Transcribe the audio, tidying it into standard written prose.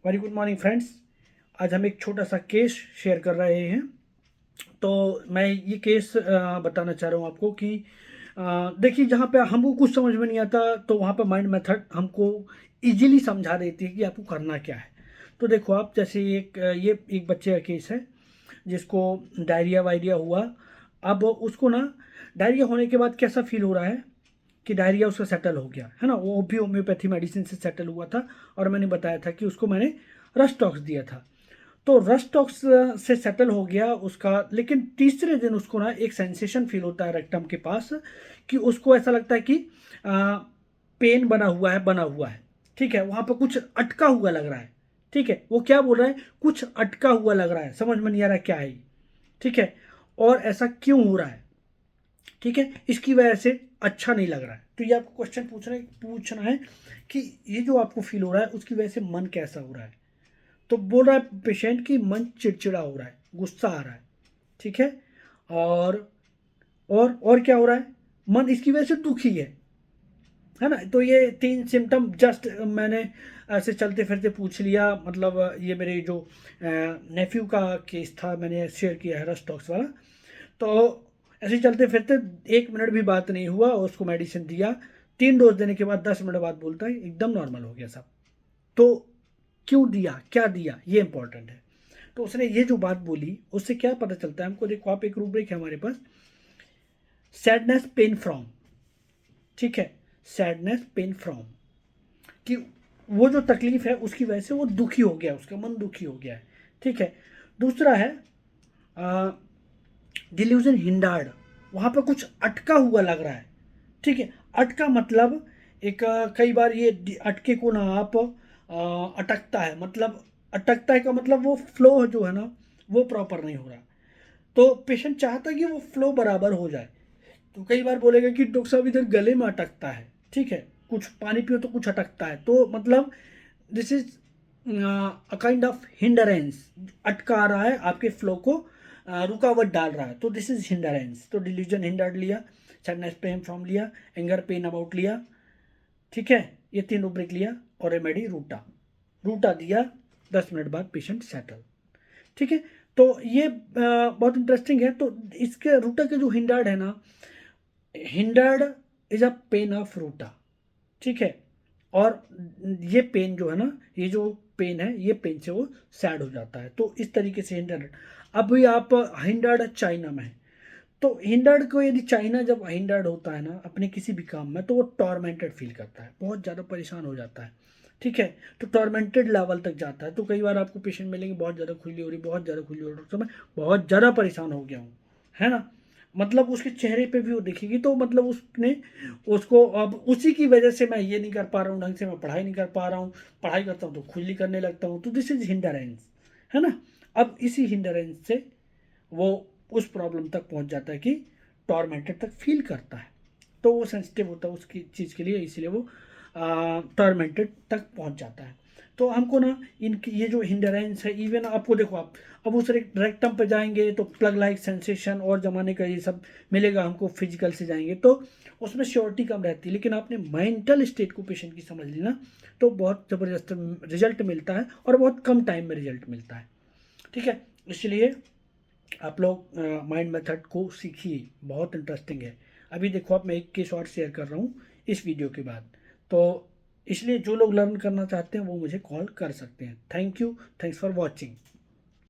Very good morning friends. आज हम एक छोटा सा केस शेयर कर रहे हैं। तो मैं ये केस बताना चाह रहा हूँ आपको कि देखिए, जहाँ पे हमको कुछ समझ में नहीं आता तो वहाँ पे माइंड मेथड हमको इजीली समझा देती है कि आपको करना क्या है। तो देखो आप, जैसे ये एक बच्चे का केस है जिसको डायरिया वायरिया हुआ। अब उसको ना डायरिया होने के बाद कैसा फील हो रहा है कि डायरिया उसका सेटल हो गया है ना। वो भी होम्योपैथी मेडिसिन से सेटल हुआ था और मैंने बताया था कि उसको मैंने रस्टॉक्स दिया था। तो रस्टॉक्स से सेटल हो गया उसका, लेकिन तीसरे दिन उसको ना एक सेंसेशन फील होता है रेक्टम के पास कि उसको ऐसा लगता है कि पेन बना हुआ है। ठीक है, वहाँ पर कुछ अटका हुआ लग रहा है। ठीक है, वो क्या बोल रहा है, कुछ अटका हुआ लग रहा है, समझ में नहीं आ रहा क्या है। ठीक है, और ऐसा क्यों हो रहा है। ठीक है, इसकी वजह से अच्छा नहीं लग रहा है। तो ये आपको क्वेश्चन पूछना है कि ये जो आपको फील हो रहा है उसकी वजह से मन कैसा हो रहा है। तो बोल रहा है पेशेंट की मन चिड़चिड़ा हो रहा है, गुस्सा आ रहा है। ठीक है, और और क्या हो रहा है, मन इसकी वजह से दुखी है ना। तो ये 3 सिम्टम जस्ट मैंने ऐसे चलते फिरते पूछ लिया। मतलब ये मेरे जो नेफ्यू का केस था, मैंने शेयर किया है रस्टॉक्स वाला। तो ऐसे ही चलते फिरते 1 मिनट भी बात नहीं हुआ, उसको मेडिसिन दिया। 3 डोज देने के बाद 10 मिनट बाद बोलता है एकदम नॉर्मल हो गया सब। तो क्यों दिया, क्या दिया, ये इंपॉर्टेंट है। तो उसने ये जो बात बोली उससे क्या पता चलता है हमको। देखो आप, एक रूब्रिक है हमारे पास, सैडनेस पेन फ्रॉम। ठीक है, सैडनेस पेन फ्रॉम, कि वो जो तकलीफ है उसकी वजह से वो दुखी हो गया, उसका मन दुखी हो गया है। ठीक है, दूसरा है डिल्यूजन हिंडार्ड, वहाँ पर कुछ अटका हुआ लग रहा है। ठीक है, अटका मतलब एक कई बार ये अटके को ना आप अटकता है, मतलब अटकता है का मतलब वो फ्लो जो है ना वो प्रॉपर नहीं हो रहा। तो पेशेंट चाहता है कि वो फ्लो बराबर हो जाए। तो कई बार बोलेगा कि डॉक्टर साहब इधर गले में अटकता है। ठीक है, कुछ पानी पियो तो कुछ अटकता है, तो मतलब this is a kind of hindrance, अटका रहा है आपके फ्लो को, रुकावट डाल रहा है। तो दिस इज हिंडरेंस। तो डिल्यूजन हिंडर्ड लिया, सैडनेस पेन फ्रॉम लिया, एंगर पेन अबाउट लिया। ठीक है, ये 3 रूब्रिक लिया और रेमेडी रूटा, रूटा दिया। 10 मिनट बाद पेशेंट सेटल। ठीक है, तो ये बहुत इंटरेस्टिंग है। तो इसके रूटा के जो हिंडार्ड है ना, hindered is a pen of रूटा। ठीक है, और ये पेन जो है ना, ये जो पेन है, ये पेन से वो सैड हो जाता है। तो इस तरीके से हिंडर्ड। अभी आप हिंडर्ड चाइना में है, तो हिंडर्ड को यदि चाइना जब हिंडर्ड होता है ना अपने किसी भी काम में, तो वो टॉर्मेंटेड फील करता है, बहुत ज़्यादा परेशान हो जाता है। ठीक है, तो टॉर्मेंटेड लेवल तक जाता है। तो कई बार आपको पेशेंट मिलेंगे, बहुत ज़्यादा खुजली हो रही, बहुत ज़्यादा खुजली हो रही, डॉक्टर मैं बहुत ज़्यादा परेशान हो गया हूँ, है ना। मतलब उसके चेहरे पे भी वो दिखेगी, तो मतलब उसने उसको अब उसी की वजह से मैं ये नहीं कर पा रहा हूँ ढंग से, मैं पढ़ाई नहीं कर पा रहा हूँ, पढ़ाई करता हूँ तो खुजली करने लगता हूँ। तो दिस इज हिंडरेंस, है ना। अब इसी हिंडरेंस से वो उस प्रॉब्लम तक पहुंच जाता है कि टॉर्मेंटेड तक फील करता है। तो वो सेंसिटिव होता है उसकी चीज़ के लिए, इसलिए वो टॉर्मेंटेड तक पहुंच जाता है। तो हमको ना इनकी ये जो हिंडरेंस है, इवन आपको देखो आप अब उस रेक्टम पे जाएंगे तो प्लग लाइक सेंसेशन और जमाने का ये सब मिलेगा हमको। फिजिकल से जाएंगे तो उसमें श्योरिटी कम रहती है, लेकिन आपने मेंटल स्टेट को पेशेंट की समझ ली ना, तो बहुत ज़बरदस्त रिजल्ट मिलता है और बहुत कम टाइम में रिजल्ट मिलता है। ठीक है, इसलिए आप लोग माइंड मेथड को सीखिए, बहुत इंटरेस्टिंग है। अभी देखो आप, मैं एक केस और शेयर कर रहा हूँ इस वीडियो के बाद। तो इसलिए जो लोग लर्न करना चाहते हैं वो मुझे कॉल कर सकते हैं। Thank you, thanks for watching.